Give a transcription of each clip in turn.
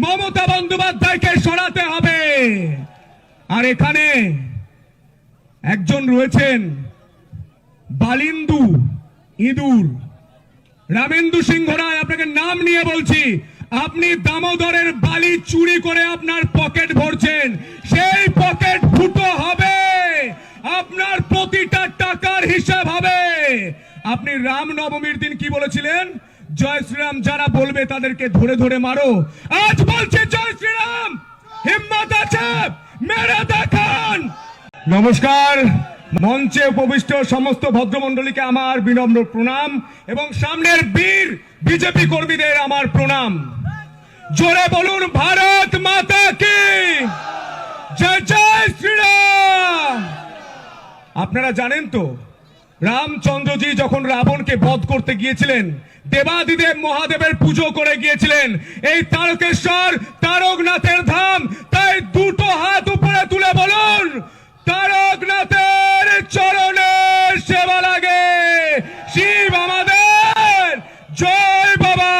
মমতা বন্দ্যোপাধ্যায়কে সরাতে হবে। আর এখানে একজন রয়েছেন বালিন্দু ইঁদুর, রামেন্দু সিংহ রায়। আপনাকে নাম নিয়ে বলছি, আপনি দামোদরের বালি চুরি করে আপনার পকেট ভরছেন, সেই পকেট ফুটো হবে, আপনার প্রতিটা টাকার হিসাব হবে। আপনি রাম নবমীর দিন কি বলেছিলেন? জয় শ্রীরাম যারা বলবে তাদেরকে ধরে ধরে মারো। আজ বলছে জয় শ্রীরাম, হিম্মত আছে মেরে দেখান। নমস্কার, মঞ্চে উপবিষ্ট সমস্ত ভদ্রমণ্ডলীকে আমার বিনম্র প্রণাম এবং সামনের বীর বিজেপি কর্মীদের আমার প্রণাম। জোরে বলুন ভারত মাতা কি জয়, জয় শ্রীরাম। আপনারা জানেন তো, রামচন্দ্রজি যখন রাবণকে বধ করতে গিয়েছিলেন, দেবাদিদেব মহাদেবের পুজো করে গিয়েছিলেন এই তারকেশ্বর তারকনাথের ধাম। তাই দুটো হাত উপরে তুলে বলুন, তারকনাথের চরণে সেবা লাগে, শিব আমাদের জয় বাবা।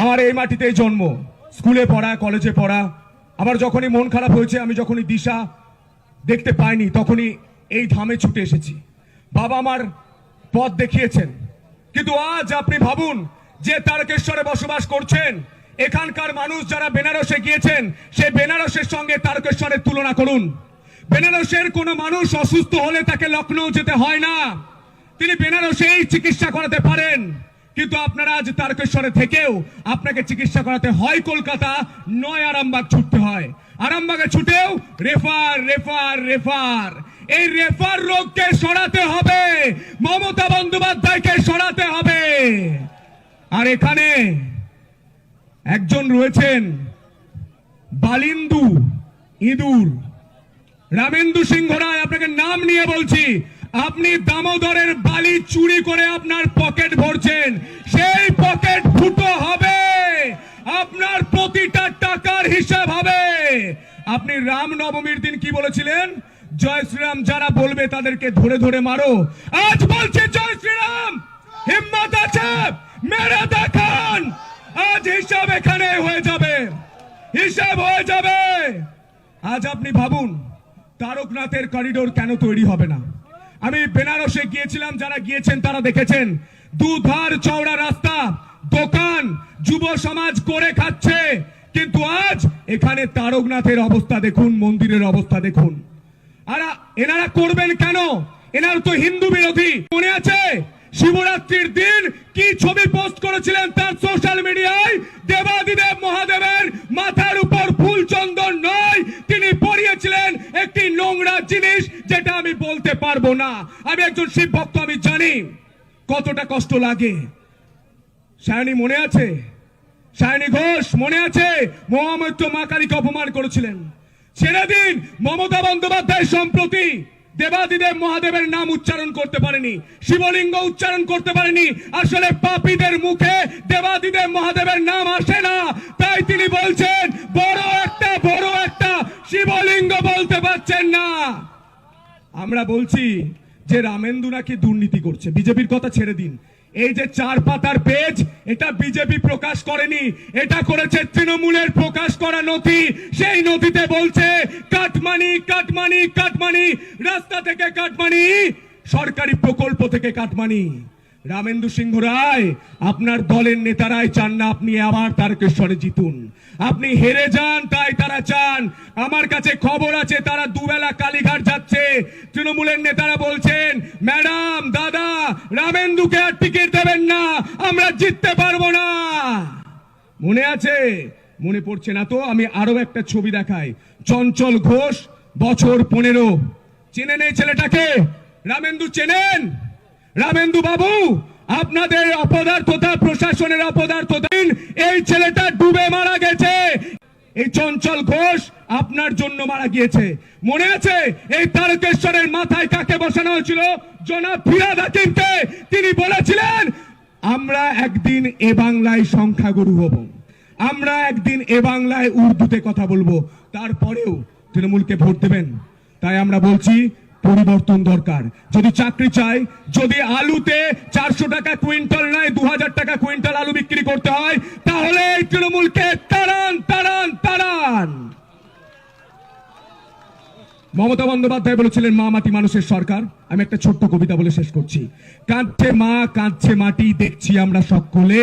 আমার এই মাটিতেই জন্ম, স্কুলে পড়া, কলেজে পড়া। আবার যখনই মন খারাপ হয়েছে, আমি যখনই দিশা দেখতে পাইনি, তখনই এই ধামে ছুটে এসেছি। বাবা আমার পথ দেখিয়েছেন। কিন্তু আজ আপনি ভাবুন, যে তারকেশ্বরে বসবাস করছেন, এখানকার মানুষ যারা বেনারসে গিয়েছেন, সেই বেনারসের সঙ্গে তারকেশ্বরের তুলনা করুন। বেনারসের কোনো মানুষ অসুস্থ হলে তাকে লখনৌ যেতে হয় না, তিনি বেনারসেই চিকিৎসা করাতে পারেন। কিন্তু আপনারা আজ তারকেশ্বরে থেকেও আপনাকে চিকিৎসা করাতে হয় কলকাতা, নয় আরামবাগ ছুটতে হয়। আরামবাগে ছুটেও রেফার রেফার রেফার। এই রেফার রোগকে সরাতে হবে, মমতা বন্দ্যোপাধ্যায়কে সরাতে হবে। আর এখানে একজন রয়েছেন বালিন্দু ইঁদুর, রামেন্দু সিংহ রায়। আপনাকে নাম নিয়ে বলছি, আপনি দামোদরের বালি চুরি করে আপনার পকেট ভরছেন, সেই পকেট ফুটো হবে, আপনার প্রতিটা টাকার হিসাব হবে। আপনি রাম নবমীর দিন কি বলেছিলেন? জয় শ্রীরাম যারা বলবে তাদেরকে ধরে ধরে মারো। আজ বলছে জয় শ্রীরাম, হিম্মত আছে মেরে দেখান। আজ হিসাব এখানে হয়ে যাবে, হিসাব হয়ে যাবে। আজ আপনি ভাবুন, তারকনাথের করিডোর কেন তৈরি হবে না? আমি বেনারসে গিয়েছিলাম, যারা গিয়েছেন তারা দেখেছেন, দুধার চওড়া রাস্তা, দোকান, যুব সমাজ করে খাচ্ছে। কিন্তু আজ এখানে তারকনাথের অবস্থা দেখুন, মন্দিরের অবস্থা দেখুন। আর এনারা করবেন কেন? এনারা তো হিন্দু বিরোধী। মনে আছে শিবরাত্রির দিন কি ছবি পোস্ট করেছিলেন তার সোশ্যাল মিডিয়ায়? দেবাদিদেব মহাদেবের মাথার উপর ফুল চন্দন নয়, তিনি পরিয়েছিলেন একটি নোংরা জিনিস, যেটা আমি বলতে পারবো না। আমি একজন শিব ভক্ত, আমি জানি কতটা কষ্ট লাগে। সায়নী মনে আছে? সায়নী ঘোষ মনে আছে? মহামৈত্র মা কালীকে অপমান করেছিলেন। ছেড়ে দিন। মমতা বন্দ্যোপাধ্যায় সম্প্রতি দেবাদিদেব মহাদেবের নাম উচ্চারণ করতে পারেনি, শিবলিঙ্গ উচ্চারণ করতে পারেনি। আসলে পাপীদের মুখে দেবাদিদেব মহাদেবের নাম আসে না, তাই তিনি বলছেন বড় একটা শিবলিঙ্গ বলতে পারছেন না। আমরা বলছি যে রামেন্দু নাকি দুর্নীতি করছে। বিজেপির কথা ছেড়ে দিন, এই যে 4 পাতার পেজ, এটা বিজেপি প্রকাশ করেনি, এটা করেছে তৃণমূলের প্রকাশ করা নথি। সেই নথিতে বলছে কাটমানি কাটমানি কাটমানি, রাস্তা থেকে কাটমানি, সরকারি প্রকল্প থেকে কাটমানি। রামেন্দু সিংহ রায়, আপনার দলের নেতারাই চান না আপনি আবার তারকেশ্বরে জিতুন। আপনি হেরে যান, তাই তারা চান। আমার কাছে খবর আছে তারা দুবেলা কালীঘাট যাচ্ছে। তৃণমূলের নেতারা বলছেন, ম্যাডাম, দাদা, রামেন্দুকে আর টিকিট দেবেন না, আমরা জিততে পারবো না। মনে আছে? মনে পড়ছে না তো আমি আরো একটা ছবি দেখাই। চঞ্চল ঘোষ, বছর 15। চেনেন এই ছেলেটাকে? রামেন্দু চেনেন? রামেন্দু বাবু, আপনাদের অপদার্থতা, প্রশাসনের অপদার্থতা, এই ছেলেটা ডুবে মারা গেছে। এই চঞ্চল ঘোষ আপনার জন্য মারা গিয়েছে। মনে আছে এই তারকেশ্বরের মাথায় কাকে বসানো হয়েছিল? জনাব ফিরহাদ হাকিমকে। তিনি বলেছিলেন আমরা একদিন এ বাংলায় সংখ্যাগুরু হব, আমরা একদিন এ বাংলায় উর্দুতে কথা বলবো। তারপরেও তৃণমূলকে ভোট দেবেন। তাই আমরা বলছি পরিবর্তন দরকার। যদি চাকরি চাই, যদি আলুতে 400 টাকা কুইন্টাল নয় 2000 টাকা কুইন্টাল আলু বিক্রি করতে হয়, তাহলে এই তৃণমূলকে তাড়ান তাড়ান তাড়ান। মমতা বন্দ্যোপাধ্যায় বলেছিলেন মা মাটি মানুষের সরকার। আমি একটা ছোট্ট কবিতা বলে শেষ করছি। কাঁদছে মা কাঁদছে মাটি, দেখছি আমরা সকলে,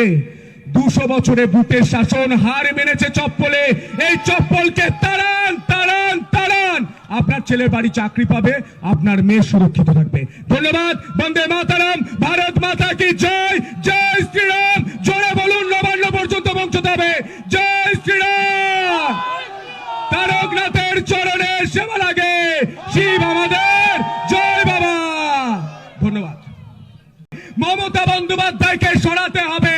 200 বছরে বুটের শাসন হার মেনেছে চপ্পলে, এই চপ্পলকে তাড়ান তাড়ান তাড়ান। আপনার ছেলের বাড়ি চাকরি পাবে, আপনার মেয়ে সুরক্ষিত থাকবে। ধন্যবাদ। বন্দে মাতরম। ভারত মাতা কি জয়। জয় শ্রীরাম। জোরে বলুন, নবান্ন পর্যন্ত পৌঁছতে হবে। জয় শ্রীরাম। তারকনাথের চরণে সেবা লাগে, শিব আমাদের। জয় বাবা। ধন্যবাদ। মমতা বন্দ্যোপাধ্যায়কে সরাতে হবে।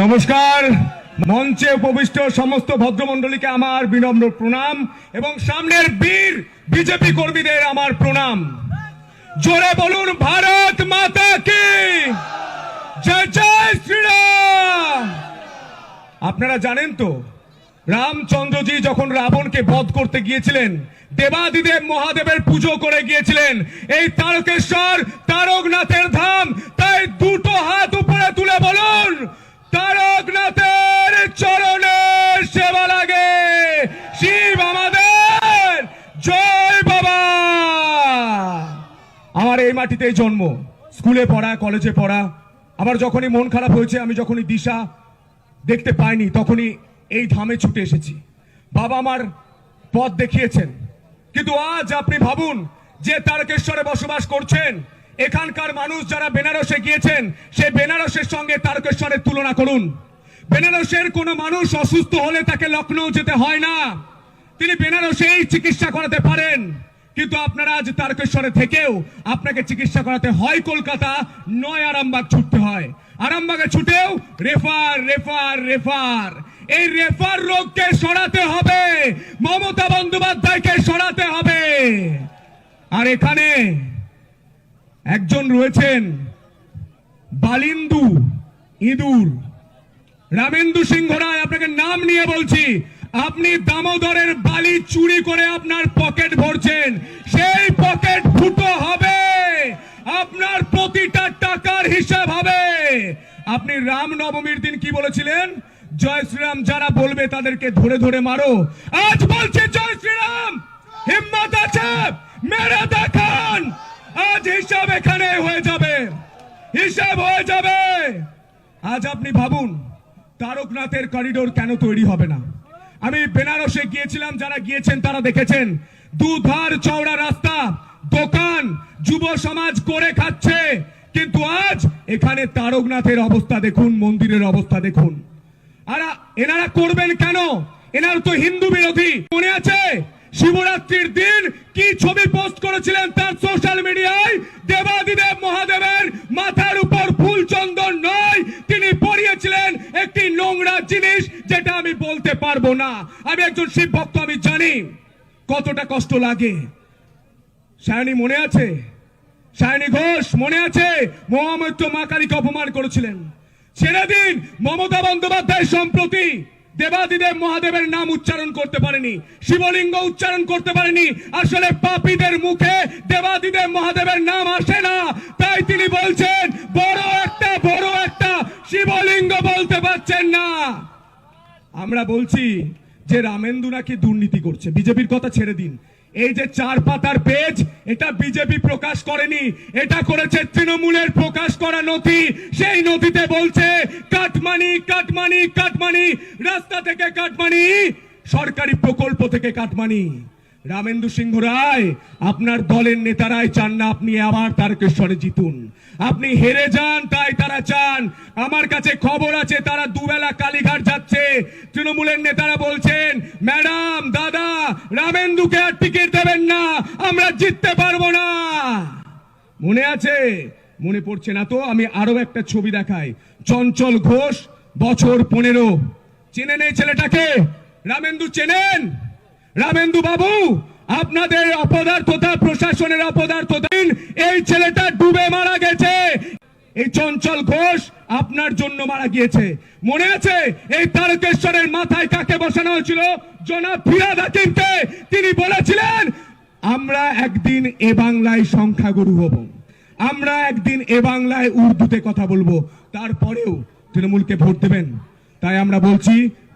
নমস্কার। মঞ্চে উপবিষ্ট সমস্ত ভদ্রমণ্ডলীকে আমার বিনম্র প্রণাম এবং সামনের বীর বিজেপি কর্মীদের আমার প্রণাম। জোরে বলুন ভারত মাতা কি জয়। জয় শ্রীরাম। আপনারা জানেন তো, রামচন্দ্রজি যখন রাবণকে বধ করতে গিয়েছিলেন, দেবাদিদেব মহাদেবের পুজো করে গিয়েছিলেন এই তারকেশ্বর তারকনাথের ধাম। তাই দুটো হাত উপরে তুলে বলুন, তারকনাথের চরণে সেবা লাগে, শিব আমাদের। জয় বাবা। আমার এই মাটিতেই জন্ম, স্কুলে পড়া, কলেজে পড়া। আমার যখনই মন খারাপ হয়েছে, আমি যখনই দিশা দেখতে পাইনি, তখনই এই ধামে ছুটে এসেছি। বাবা আমার পথ দেখিয়েছেন। কিন্তু আজ আপনি ভাবুন, যে তারকেশ্বরে বসবাস করছেন, এখানকার মানুষ যারা বেনারসে গিয়েছেন, সেই বেনারসের সঙ্গে তারকেশ্বরের তুলনা করুন। বেনারসের কোনো মানুষ অসুস্থ হলে তাকে লখনৌ যেতে হয় না, তিনি বেনারসেই চিকিৎসা করাতে পারেন। কিন্তু আপনারা আজ তারকেশ্বরে থেকেও আপনাকে চিকিৎসা করাতে হয় কলকাতা, নয় আরামবাগ ছুটতে হয়। আরামবাগে ছুটেও রেফার রেফার রেফার। এই রেফার রোগকে সরাতে হবে, মমতা বন্দ্যোপাধ্যায়কে সরাতে হবে। আর এখানে একজন রয়েছেন বালিন্দু ইঁদুর, রামেন্দু সিংহ রায়। আপনাকে নাম নিয়ে বলছি, আপনি দামোদরের বালি চুরি করে আপনার পকেট ভরছেন, সেই পকেট ফুটো হবে, আপনার প্রতিটা টাকার হিসাব হবে। আপনি রাম নবমীর দিন কি বলেছিলেন? জয় শ্রীরাম যারা বলবে তাদেরকে ধরে ধরে মারো। আজ বলছে জয় শ্রীরাম, হিম্মত আছে মেরে দেখান। আজ হিসাব এখানে হয়ে যাবে, হিসাব হয়ে যাবে। আজ আপনি ভাবুন, তারকনাথের করিডোর কেন তৈরি হবে না? আমি বেনারসে গিয়েছিলাম, যারা গিয়েছেন তারা দেখেছেন, দুধার চওড়া রাস্তা, দোকান, যুব সমাজ করে খাচ্ছে। কিন্তু আজ এখানে তারকনাথের অবস্থা দেখুন, মন্দিরের অবস্থা দেখুন। আর এনারা করবেন কেন? এনারা তো হিন্দু বিরোধী। মনে আছে শিবরাত্রির দিন কি ছবি পোস্ট করেছিলেন তার সোশ্যাল মিডিয়ায়? দেবাদিদেব মহাদেবের মাথার উপর ফুল চন্দন নয়, তিনি পরিয়েছিলেন একটি নোংরা জিনিস, যেটা আমি বলতে পারবো না। আমি একজন শিব ভক্ত, আমি জানি কতটা কষ্ট লাগে। সায়নী মনে আছে? সায়নী ঘোষ মনে আছে? মহামৈত্র মা কালীকে অপমান করেছিলেন। ছেড়ে দিন। মমতা বন্দ্যোপাধ্যায় সম্প্রতি দেবাদিদেব মহাদেবের নাম উচ্চারণ করতে পারেনি, শিবলিঙ্গ উচ্চারণ করতে পারেনি। আসলে পাপীদের মুখে দেবাদিদেব মহাদেবের নাম আসে না, তাই তিনি বলছেন বড় একটা শিবলিঙ্গ বলতে পারছেন না। আমরা বলছি যে রামেন্দু নাকি দুর্নীতি করছে। বিজেপির কথা ছেড়ে দিন। এই যে 4 পাতার পেজ, এটা বিজেপি প্রকাশ করেনি, এটা করেছে তৃণমূলের প্রকাশ করা নথি। সেই নথিতে বলছে কাটমানি কাটমানি কাটমানি, রাস্তা থেকে কাটমানি, সরকারি প্রকল্প থেকে কাটমানি। রামেন্দু সিংহ রায়, আপনার দলের নেতারাই চান না আপনি আবার তারকেশ্বরে জিতুন। আপনি হেরে যান, তাই তারা চান। আমার কাছে খবর আছে তারা দুবেলা কালীঘাট যাচ্ছে। তৃণমূলের নেতারা বলছেন, ম্যাডাম দাদা রামেন্দুকে আর টিকিট দেবেন না, আমরা জিততে পারবো না। মনে আছে? মনে পড়ছে না তো আমি আরো একটা ছবি দেখাই। চঞ্চল ঘোষ, বছর 15। চেনেন এই ছেলেটাকে? রামেন্দু চেনেন? রামেন্দু বাবু, আপনাদের অপদার্থতা, প্রশাসনের অপদার্থতা, এই ছেলেটা ডুবে মারা গেছে। এই চঞ্চল ঘোষ আপনার জন্য মারা গিয়েছে। মনে আছে এই তারকেশ্বরের মাথায় কাকে বসানো হয়েছিল? জনাব ফিরহাদ হাকিমকে। তিনি বলেছিলেন আমরা একদিন এ বাংলায় সংখ্যাগুরু হব, আমরা একদিন এ বাংলায় উর্দুতে কথা বলবো, তারপরেও তৃণমূলকে ভোট দেবেন। তাই আমরা বলছি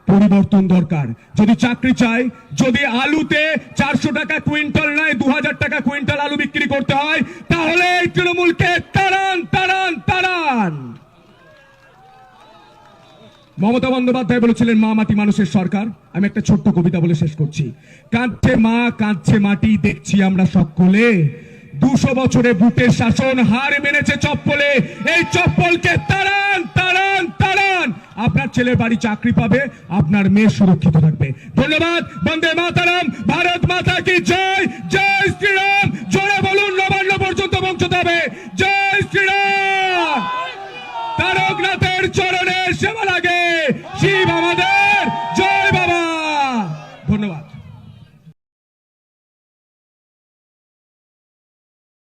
পরিবর্তন দরকার। যদি চাকরি চাই, যদি আলুতে 400 টাকা কুইন্টাল নয় 2000 টাকা কুইন্টাল আলু বিক্রি করতে হয়, তাহলে এই তৃণমূলকে তাড়ান তাড়ান তাড়ান। মমতা বন্দ্যোপাধ্যায় বলেছিলেন মা মাটি মানুষের সরকার। আমি একটা ছোট্ট কবিতা বলে শেষ করছি। কাঁদছে মা কাঁদছে মাটি, দেখছি আমরা সকলে, 200 বছরে বুটের শাসন হার মেনেছে চপ্পলে, এই চপ্পলকে তাড়ান তাড়ান তাড়ান। আপনার ছেলের বাড়ি চাকরি পাবে, আপনার মেয়ে সুরক্ষিত থাকবে। ধন্যবাদ। বন্দে মাতরম। ভারত মাতা কি জয়। জয় শ্রীরাম। জোরে বলুন, নবান্ন পর্যন্ত পৌঁছতে হবে। জয় শ্রীরাম। তারকনাথের চরণে সেবা লাগে, শিব আমাদের।